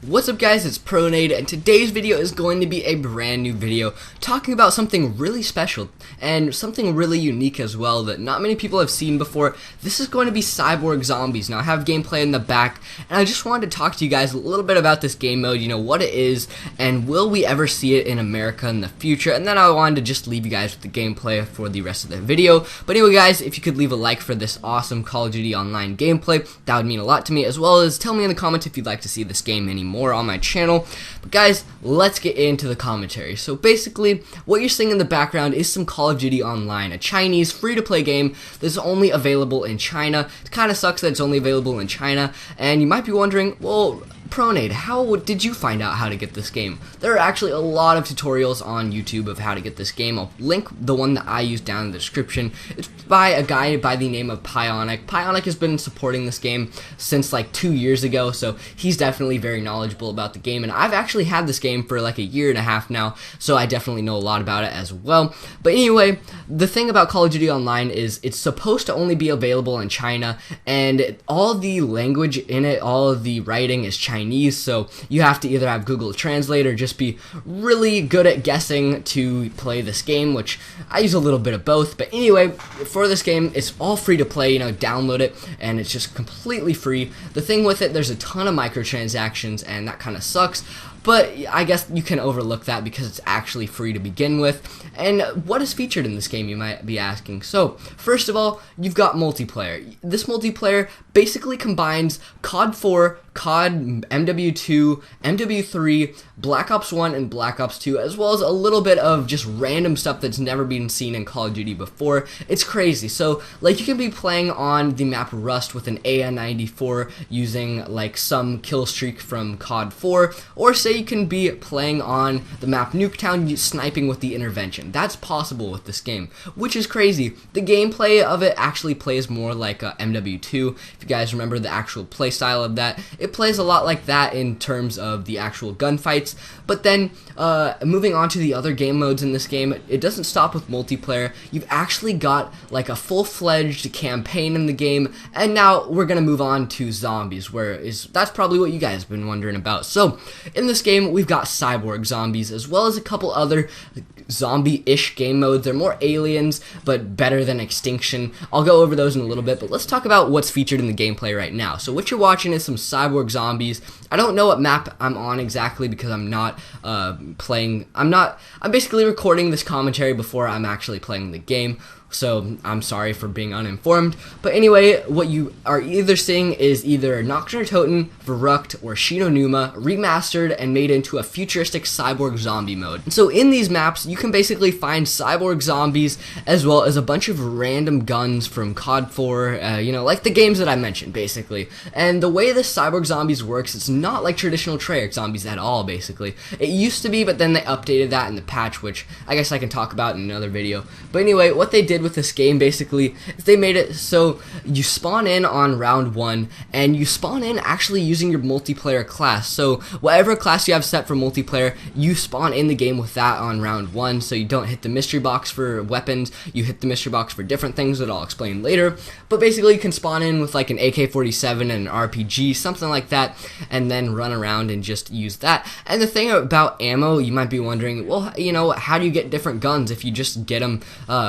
What's up guys, it's ProNade, and today's video is going to be a brand new video talking about something really special and something really unique as well that not many people have seen before. This is going to be Cyborg Zombies. Now I have gameplay in the back, and I just wanted to talk to you guys a little bit about this game mode, what it is, and will we ever see it in America in the future, and then I wanted to just leave you guys with the gameplay for the rest of the video. But anyway guys, if you could leave a like for this awesome Call of Duty Online gameplay, that would mean a lot to me, as well as tell me in the comments if you'd like to see this game anymore on my channel. But guys, let's get into the commentary. So basically, what you're seeing in the background is some Call of Duty Online, a Chinese free-to-play game that's only available in China. It kind of sucks that it's only available in China, and you might be wondering, well, ProNade, how did you find out how to get this game? There are actually a lot of tutorials on YouTube of how to get this game. I'll link the one that I used down in the description. It's by a guy by the name of Pionic. Pionic has been supporting this game since like 2 years ago, so he's definitely very knowledgeable about the game, and I've actually had this game for like a year and a half now, so I definitely know a lot about it as well. But anyway, the thing about Call of Duty Online is it's supposed to only be available in China, and all the language in it, all of the writing is Chinese, so you have to either have Google Translate or just be really good at guessing to play this game, which I use a little bit of both. But anyway, for this game, it's all free to play, download it, and it's just completely free. The thing with it, there's a ton of microtransactions, and that kind of sucks. But I guess you can overlook that because it's actually free to begin with. And what is featured in this game, you might be asking? So, first of all, you've got multiplayer. This multiplayer basically combines COD 4, COD MW2, MW3, Black Ops 1, and Black Ops 2, as well as a little bit of just random stuff that's never been seen in Call of Duty before. It's crazy. So, like, you can be playing on the map Rust with an AN-94 using, like, some kill streak from COD 4, or say you can be playing on the map Nuketown sniping with the intervention. That's possible with this game, which is crazy. The gameplay of it actually plays more like MW2. If you guys remember the actual play style of that, it plays a lot like that in terms of the actual gunfights. But then moving on to the other game modes in this game, it doesn't stop with multiplayer. You've actually got like a full-fledged campaign in the game, and now we're gonna move on to zombies, that's probably what you guys have been wondering about. So in this game, we've got Cyborg Zombies, as well as a couple other zombie-ish game modes. They're more aliens, but better than Extinction. I'll go over those in a little bit, but let's talk about what's featured in the gameplay right now. So what you're watching is some Cyborg Zombies. I don't know what map I'm on exactly because I'm not playing. I'm basically recording this commentary before I'm actually playing the game, so I'm sorry for being uninformed. But anyway, what you are either seeing is either Nacht Der Untoten, Verrückt, or Shinonuma remastered and made into a futuristic cyborg zombie mode. And so in these maps, you can basically find cyborg zombies as well as a bunch of random guns from COD 4, like the games that I mentioned, basically. And the way this cyborg zombies works, it's not like traditional Treyarch zombies at all, basically. It used to be, but then they updated that in the patch, which I guess I can talk about in another video. But anyway, what they did with this game basically is they made it so you spawn in on round 1, and you spawn in actually using your multiplayer class. So whatever class you have set for multiplayer, you spawn in the game with that on round 1, so you don't hit the mystery box for weapons, you hit the mystery box for different things that I'll explain later. But basically you can spawn in with like an AK-47 and an RPG, something like that, and then run around and just use that. And the thing about ammo, you might be wondering, well, how do you get different guns if you just get them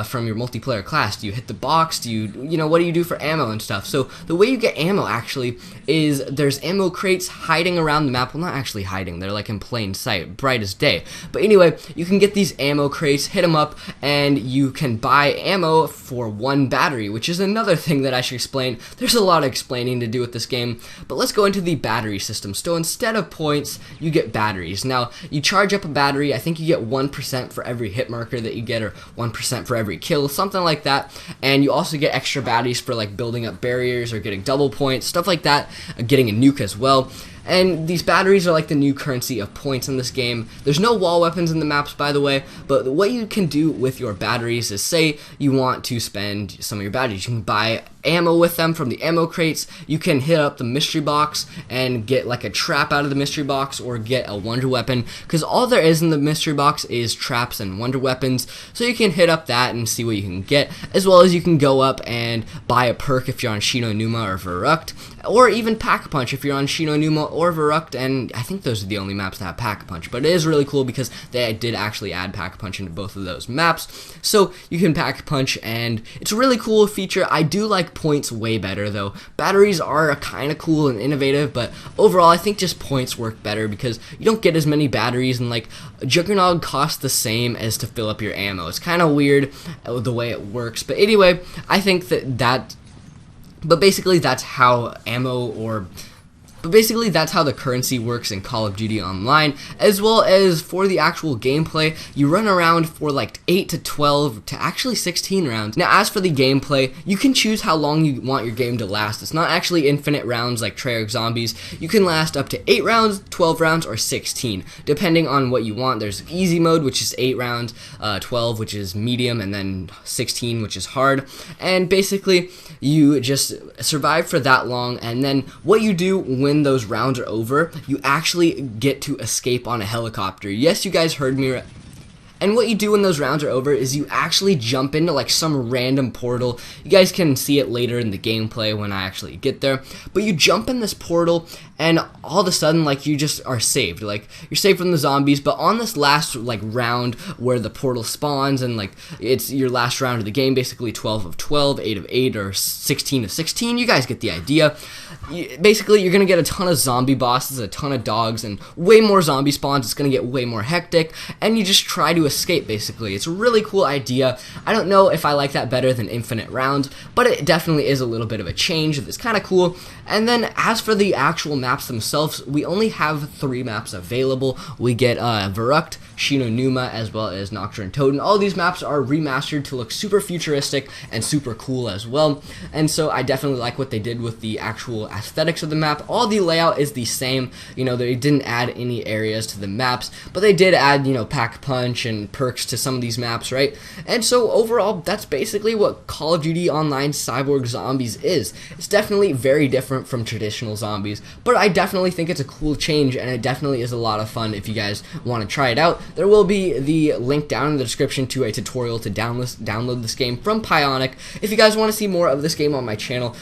from your multiplayer class? Do you hit the box? Do you, what do you do for ammo and stuff? So the way you get ammo actually is there's ammo crates hiding around the map. Well, not actually hiding, they're like in plain sight, bright as day. But anyway, you can get these ammo crates, hit them up, and you can buy ammo for 1 battery, which is another thing that I should explain. There's a lot of explaining to do with this game, but let's go into the battery system. So instead of points, you get batteries. Now, you charge up a battery, I think you get 1% for every hit marker that you get, or 1% for every kill, something like that. And you also get extra batteries for like building up barriers or getting double points, stuff like that, getting a nuke as well. And these batteries are like the new currency of points in this game. There's no wall weapons in the maps, by the way, but what you can do with your batteries is, say you want to spend some of your batteries, you can buy ammo with them from the ammo crates. You can hit up the mystery box and get like a trap out of the mystery box, or get a wonder weapon, because all there is in the mystery box is traps and wonder weapons. So you can hit up that and see what you can get, as well as you can go up and buy a perk if you're on Shino Numa or Verrucht, or even Pack-a-Punch if you're on Shino Numa or Verrucht, and I think those are the only maps that have Pack-a-Punch, but it is really cool because they did actually add Pack-a-Punch into both of those maps. So you can Pack-a-Punch, and it's a really cool feature. I do like points way better though. Batteries are kind of cool and innovative, but overall I think just points work better because you don't get as many batteries, and like Juggernaut costs the same as to fill up your ammo. It's kind of weird the way it works, but anyway, I think but basically that's how that's how the currency works in Call of Duty Online, as well as for the actual gameplay. You run around for like 8 to 12 to actually 16 rounds. Now, as for the gameplay, you can choose how long you want your game to last. It's not actually infinite rounds like Treyarch Zombies. You can last up to 8 rounds, 12 rounds, or 16, depending on what you want. There's easy mode, which is 8 rounds, 12, which is medium, and then 16, which is hard. And basically, you just survive for that long, and then what you do when those rounds are over, you actually get to escape on a helicopter. Yes, you guys heard me. And what you do when those rounds are over is you actually jump into like some random portal. You guys can see it later in the gameplay when I actually get there. But you jump in this portal, and all of a sudden, like, you just are saved. Like, you're saved from the zombies, but on this last like round where the portal spawns, and like it's your last round of the game, basically 12 of 12, 8 of 8, or 16 of 16. You guys get the idea. Basically, you're gonna get a ton of zombie bosses, a ton of dogs, and way more zombie spawns. It's gonna get way more hectic, and you just try to escape. Basically, it's a really cool idea. I don't know if I like that better than infinite rounds, but it definitely is a little bit of a change. It's kind of cool. And then as for the actual maps themselves, we only have 3 maps available. We get Verrucht, Shino Numa, as well as Nacht Der Untoten. All these maps are remastered to look super futuristic and super cool as well, and so I definitely like what they did with the actual aesthetics of the map. All the layout is the same. You know, they didn't add any areas to the maps, but they did add, you know, Pack-a-Punch and perks to some of these maps, right? And so overall, that's basically what Call of Duty Online Cyborg Zombies is. It's definitely very different from traditional zombies, but I definitely think it's a cool change, and it definitely is a lot of fun if you guys want to try it out. There will be the link down in the description to a tutorial to download this game from Pionic. If you guys want to see more of this game on my channel,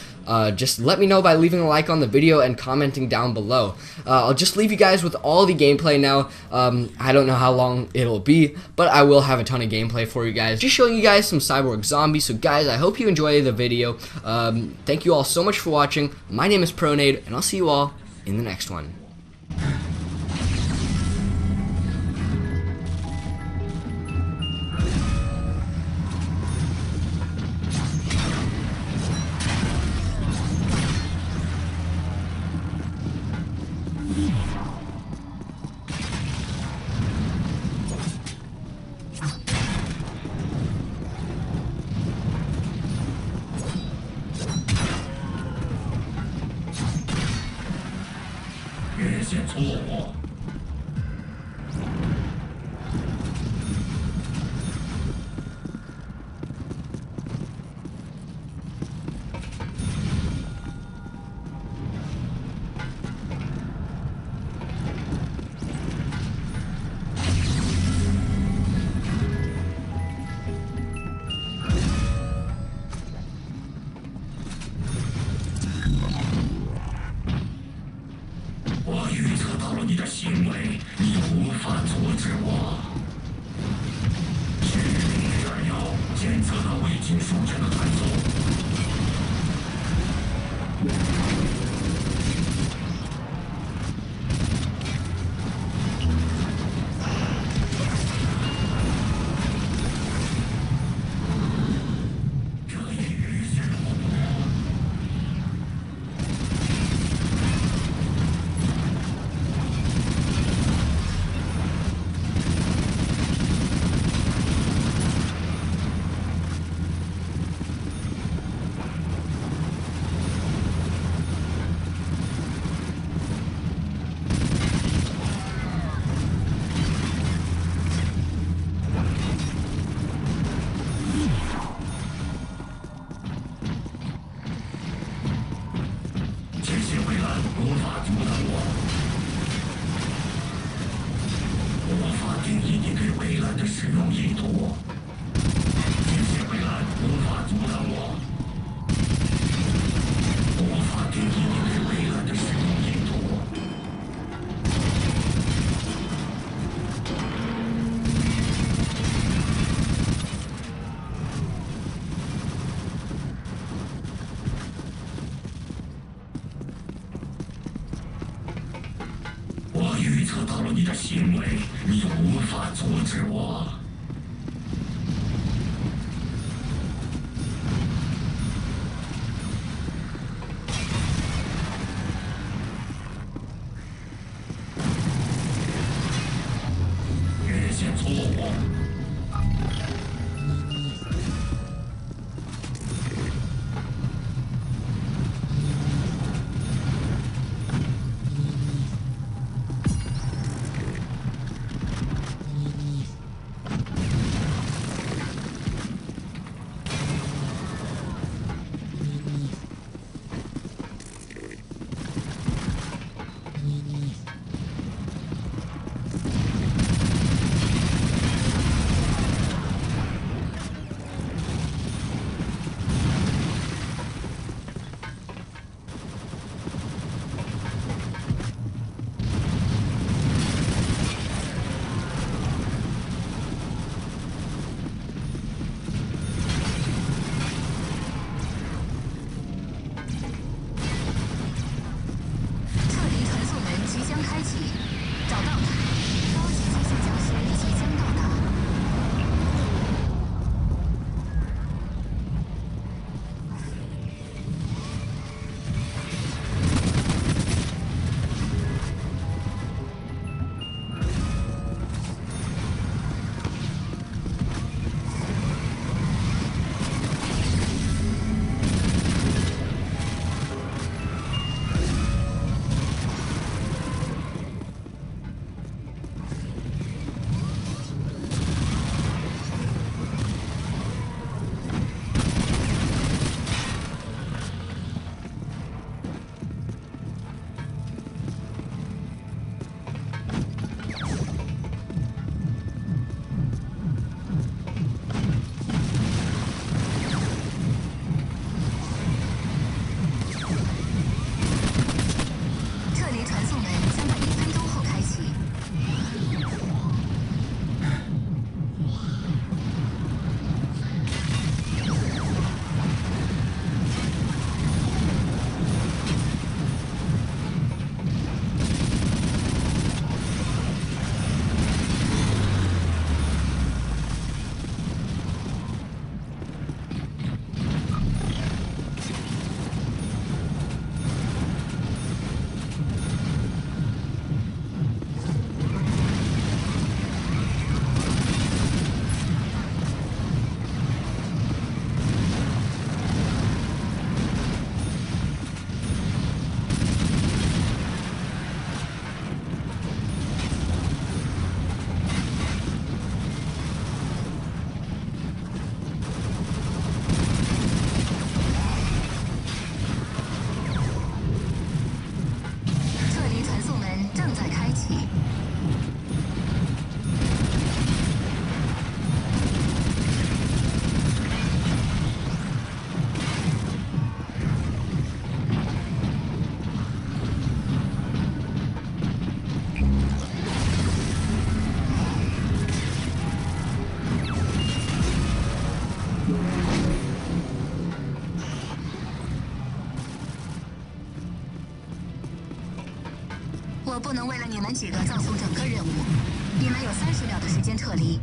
just let me know by leaving a like on the video and commenting down below. I'll just leave you guys with all the gameplay now. I don't know how long it'll be, but I will have a ton of gameplay for you guys. Just showing you guys some Cyborg Zombies. So guys, I hope you enjoy the video. Thank you all so much for watching. My name is ProNade, and I'll see you all in the next one.你的行为，你无法阻止我。去燃药检测到未经授权的传送。定义你对围栏的使用意图。这些围栏无法阻挡我，无法定义你对围栏的使用意图。我预测到了你的行为，你无法阻止我。越线错误。我不能为了你们几个造成整个任务。你们有30秒的时间撤离。